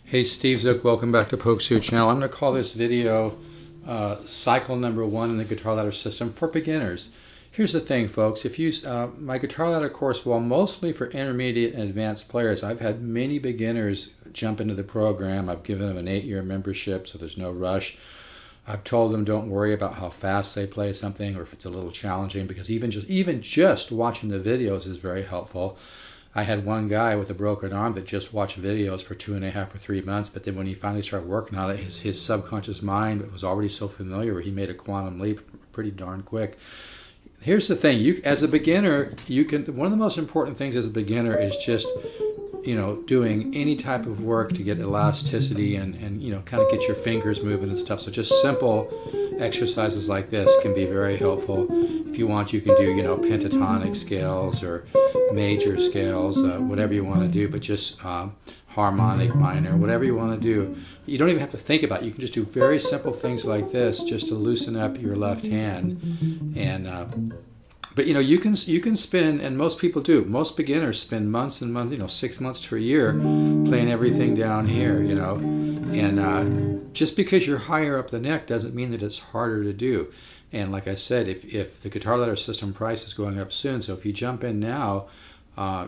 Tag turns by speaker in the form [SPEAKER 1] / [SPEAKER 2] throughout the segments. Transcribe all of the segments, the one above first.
[SPEAKER 1] Hey, Steve Zook, welcome back to Polk Suit Channel. I'm going to call this video cycle number 1 in the guitar ladder system for beginners. Here's the thing, folks. If you my guitar ladder course, while mostly for intermediate and advanced players, I've had many beginners jump into the program. I've given them an 8-year membership, so there's no rush. I've told them don't worry about how fast they play something or if it's a little challenging, because even just watching the videos is very helpful. I had one guy with a broken arm that just watched videos for 2.5 or 3 months, but then when he finally started working on it, his subconscious mind was already so familiar, he made a quantum leap pretty darn quick. Here's the thing: you, as a beginner, one of the most important things as a beginner is just, doing any type of work to get elasticity and kind of get your fingers moving and stuff. So just simple exercises like this can be very helpful. If you want, you can do, pentatonic scales or major scales, whatever you want to do, but just harmonic, minor, whatever you want to do. You don't even have to think about it. You can just do very simple things like this just to loosen up your left hand. And but you can spend, and most people do. Most beginners spend months and months, 6 months to a year, playing everything down here, And just because you're higher up the neck doesn't mean that it's harder to do. And like I said, if the guitar ladder system price is going up soon, so if you jump in now,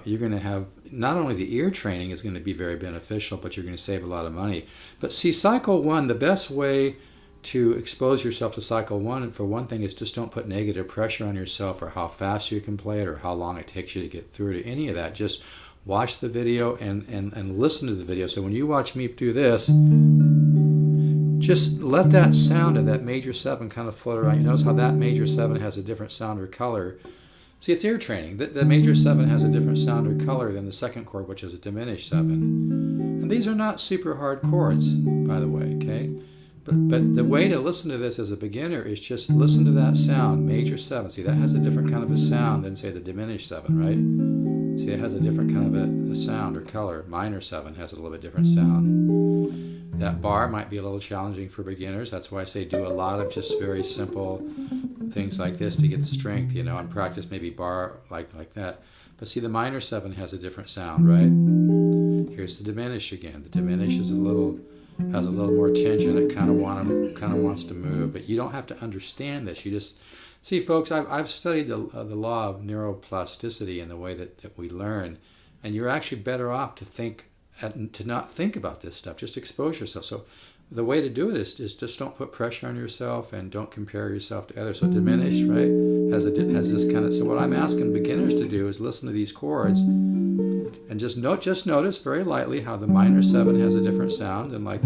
[SPEAKER 1] you're going to have, not only the ear training is going to be very beneficial, but you're going to save a lot of money. But see, cycle 1, the best way to expose yourself to cycle 1, for one thing, is just don't put negative pressure on yourself or how fast you can play it or how long it takes you to get through to any of that. Just watch the video and listen to the video. So when you watch me do this, just let that sound of that major 7 kind of float around. You notice how that major 7 has a different sound or color. See, it's ear training. The major 7 has a different sound or color than the second chord, which is a diminished 7. And these are not super hard chords, by the way, okay? But the way to listen to this as a beginner is just listen to that sound, major 7. See, that has a different kind of a sound than, say, the diminished 7, right? See, it has a different kind of a sound or color. Minor 7 has a little bit different sound. That bar might be a little challenging for beginners. That's why I say do a lot of just very simple things like this to get the strength, and practice maybe bar like that. But see, the minor 7 has a different sound, right? Here's the diminished again. The diminished is has a little more tension. It kind of wants to move, but you don't have to understand this. You just see, folks. I've studied the law of neuroplasticity and the way that we learn, and you're actually better off to not think about this stuff. Just expose yourself. So the way to do it is just don't put pressure on yourself and don't compare yourself to others. So diminished, right, has this kind of. So what I'm asking beginners to do is listen to these chords and just notice very lightly how the minor 7 has a different sound than like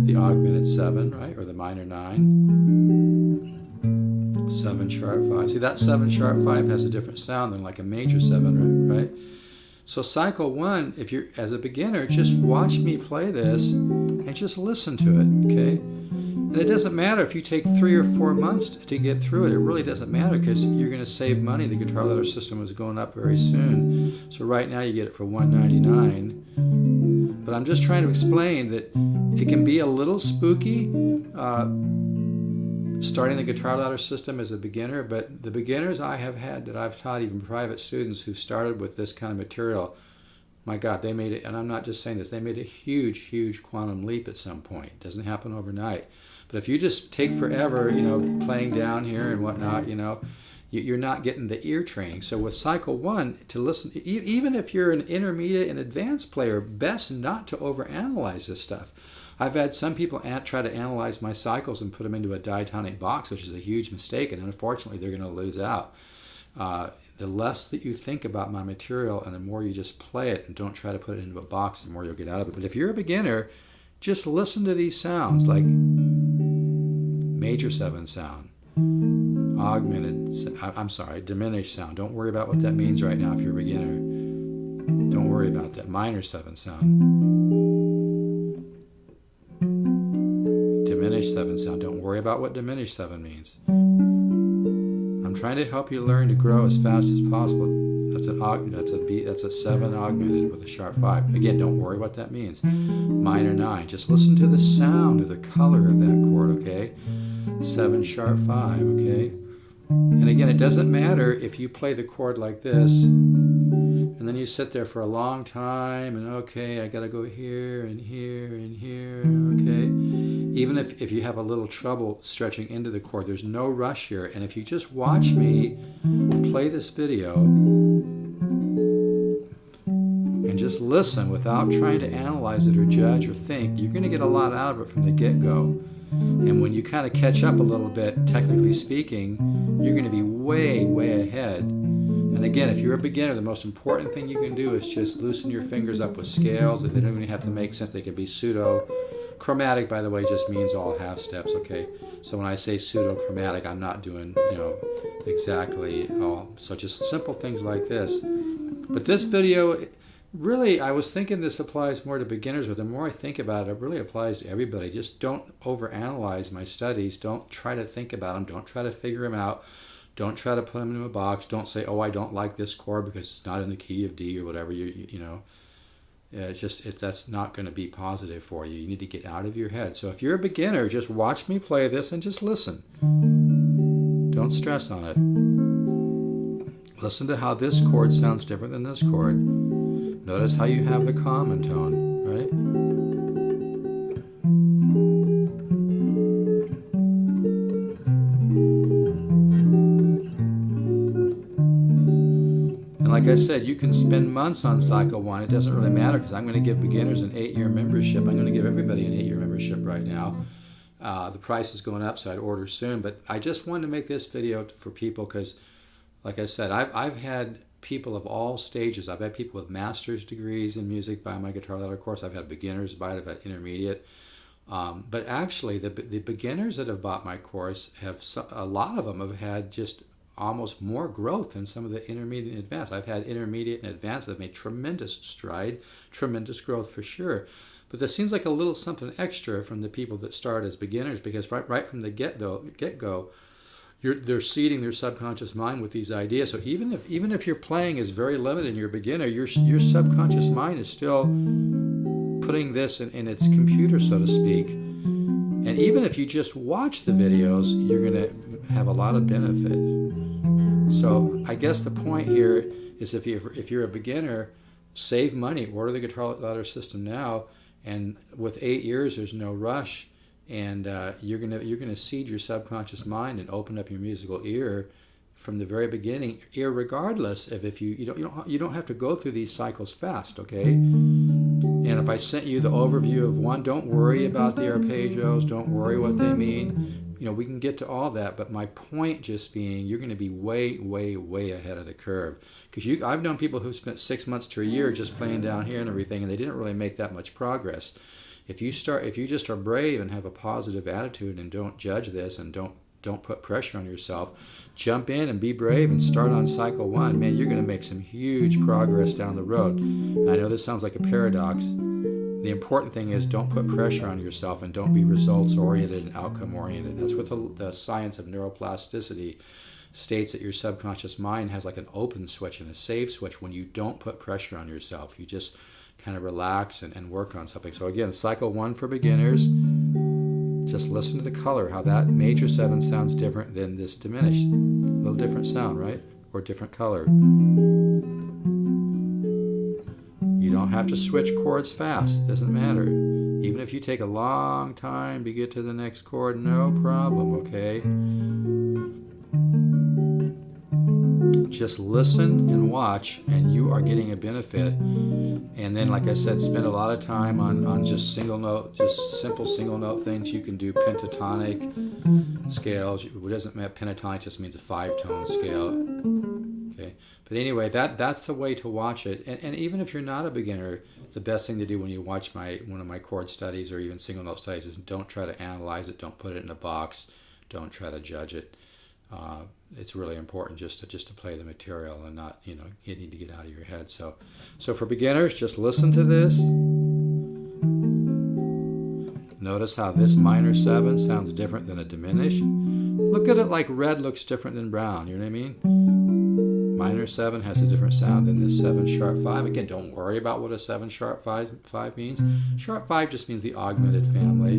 [SPEAKER 1] the augmented 7, right, or the minor 9. 7 sharp 5. See, that 7 sharp 5 has a different sound than like a major 7, right? So cycle 1, if you're as a beginner, just watch me play this and just listen to it, okay? And it doesn't matter if you take 3 or 4 months to get through it. It really doesn't matter because you're going to save money. The guitar ladder system is going up very soon. So right now you get it for $199. But I'm just trying to explain that it can be a little spooky starting the guitar ladder system as a beginner. But the beginners I have had that I've taught, even private students who started with this kind of material, my God, they made it, and I'm not just saying this, they made a huge, huge quantum leap at some point. It doesn't happen overnight. But if you just take forever, playing down here and whatnot, you're not getting the ear training. So with cycle 1, to listen, even if you're an intermediate and advanced player, best not to overanalyze this stuff. I've had some people try to analyze my cycles and put them into a diatonic box, which is a huge mistake, and unfortunately they're going to lose out. The less that you think about my material and the more you just play it and don't try to put it into a box, the more you'll get out of it. But if you're a beginner, just listen to these sounds, like major 7 sound, diminished sound. Don't worry about what that means right now if you're a beginner. Don't worry about that. Minor 7 sound. Diminished 7 sound. Don't worry about what diminished 7 means. I'm trying to help you learn to grow as fast as possible. That's a 7 augmented with a sharp 5. Again, don't worry what that means. Minor 9. Just listen to the sound of the color of that chord, okay? 7 sharp 5, okay? And again, it doesn't matter if you play the chord like this, And then you sit there for a long time, and okay, I gotta go here and here and here, okay. Even if you have a little trouble stretching into the chord, there's no rush here. And if you just watch me play this video and just listen without trying to analyze it or judge or think, you're gonna get a lot out of it from the get-go. And when you kind of catch up a little bit, technically speaking, you're gonna be way, way ahead. And again, if you're a beginner, the most important thing you can do is just loosen your fingers up with scales. They don't even have to make sense. They can be pseudo. Chromatic, by the way, just means all half steps, okay? So when I say pseudo-chromatic, I'm not doing, exactly all. So just simple things like this. But this video, really, I was thinking this applies more to beginners, but the more I think about it, it really applies to everybody. Just don't overanalyze my studies. Don't try to think about them. Don't try to figure them out. Don't try to put them in a box. Don't say, oh, I don't like this chord because it's not in the key of D or whatever. That's not going to be positive for you. You need to get out of your head. So if you're a beginner, just watch me play this and just listen. Don't stress on it. Listen to how this chord sounds different than this chord. Notice how you have the common tone, right? Like I said, you can spend months on Cycle 1. It doesn't really matter because I'm going to give beginners an 8-year membership. I'm going to give everybody an 8-year membership right now. The price is going up, so I'd order soon. But I just wanted to make this video for people because, like I said, I've had people of all stages. I've had people with master's degrees in music buy my Guitar Ladder course. I've had beginners buy it. I've had intermediate. But actually, the beginners that have bought my course, a lot of them have had just almost more growth than some of the intermediate and advanced. I've had intermediate and advanced that have made tremendous stride, tremendous growth for sure. But there seems like a little something extra from the people that start as beginners because right from the get-go, they're seeding their subconscious mind with these ideas. So even if your playing is very limited and you're a beginner, your subconscious mind is still putting this in its computer, so to speak. And even if you just watch the videos, you're going to have a lot of benefit. So I guess the point here is if you're a beginner, save money, order the Guitar Ladder system now, and with 8 years, there's no rush, and you're gonna seed your subconscious mind and open up your musical ear from the very beginning, irregardless of if you don't have to go through these cycles fast, okay? And if I sent you the overview of one, don't worry about the arpeggios, don't worry what they mean. We can get to all that, but my point just being, you're going to be way, way, way ahead of the curve. Because I've known people who spent 6 months to a year just playing down here and everything, and they didn't really make that much progress. If you just are brave and have a positive attitude and don't judge this and don't put pressure on yourself, jump in and be brave and start on Cycle 1. Man, you're going to make some huge progress down the road. And I know this sounds like a paradox. The important thing is don't put pressure on yourself and don't be results-oriented and outcome-oriented. That's what the science of neuroplasticity states, that your subconscious mind has like an open switch and a save switch when you don't put pressure on yourself. You just kind of relax and work on something. So again, Cycle 1 for beginners, just listen to the color, how that major 7 sounds different than this diminished. A little different sound, right? Or different color. You don't have to switch chords fast, doesn't matter. Even if you take a long time to get to the next chord, no problem, okay? Just listen and watch, and you are getting a benefit. And then, like I said, spend a lot of time on just simple single note things. You can do pentatonic scales. It doesn't matter, pentatonic just means a 5-tone scale. Okay. But anyway, that's the way to watch it. And even if you're not a beginner, the best thing to do when you watch one of my chord studies or even single note studies is don't try to analyze it, don't put it in a box, don't try to judge it. It's really important just to play the material and not, you need to get out of your head. So for beginners, just listen to this. Notice how this minor 7 sounds different than a diminished. Look at it like red looks different than brown, you know what I mean? Minor 7 has a different sound than this 7 sharp 5. Again, don't worry about what a 7 sharp 5 means. Sharp 5 just means the augmented family,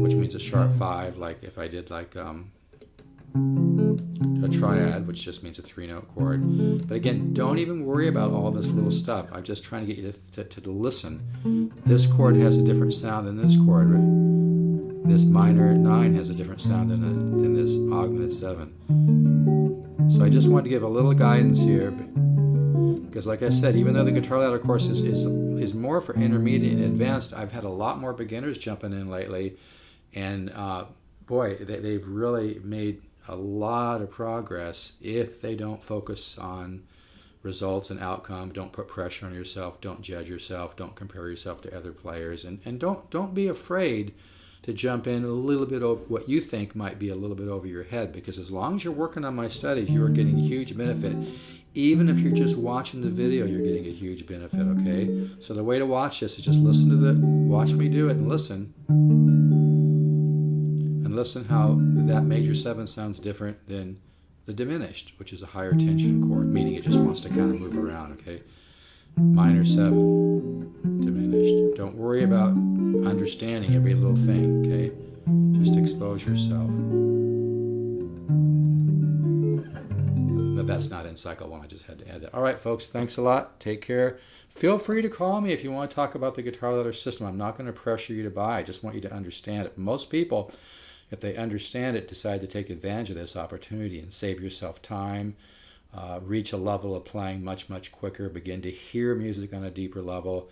[SPEAKER 1] which means a sharp 5, like if I did like, a triad, which just means a 3-note chord. But again, don't even worry about all this little stuff. I'm just trying to get you to listen. This chord has a different sound than this chord, right? This minor 9 has a different sound than this augmented 7. So I just wanted to give a little guidance here, because like I said, even though the guitar ladder course is more for intermediate and advanced, I've had a lot more beginners jumping in lately, and boy, they've really made a lot of progress if they don't focus on results and outcome. Don't put pressure on yourself. Don't judge yourself. Don't compare yourself to other players, and don't be afraid to jump in a little bit over what you think might be a little bit over your head, because as long as you're working on my studies, you are getting huge benefit. Even if you're just watching the video, you're getting a huge benefit, okay? So the way to watch this is just watch me do it and listen. And listen how that major 7 sounds different than the diminished, which is a higher tension chord, meaning it just wants to kind of move around, okay? Minor 7, diminished. Don't worry about understanding every little thing, okay? Just expose yourself. But that's not in cycle 1, I just had to add that. All right, folks, thanks a lot. Take care. Feel free to call me if you want to talk about the guitar ladder system. I'm not going to pressure you to buy. I just want you to understand it. Most people, if they understand it, decide to take advantage of this opportunity and save yourself time, reach a level of playing much, much quicker, begin to hear music on a deeper level.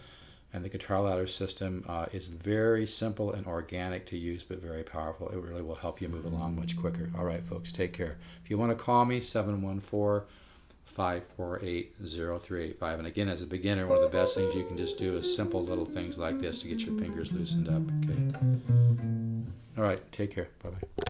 [SPEAKER 1] And the guitar ladder system is very simple and organic to use, but very powerful. It really will help you move along much quicker. All right, folks, take care. If you want to call me, 714-548-0385. And again, as a beginner, one of the best things you can just do is simple little things like this to get your fingers loosened up, okay? All right, take care. Bye-bye.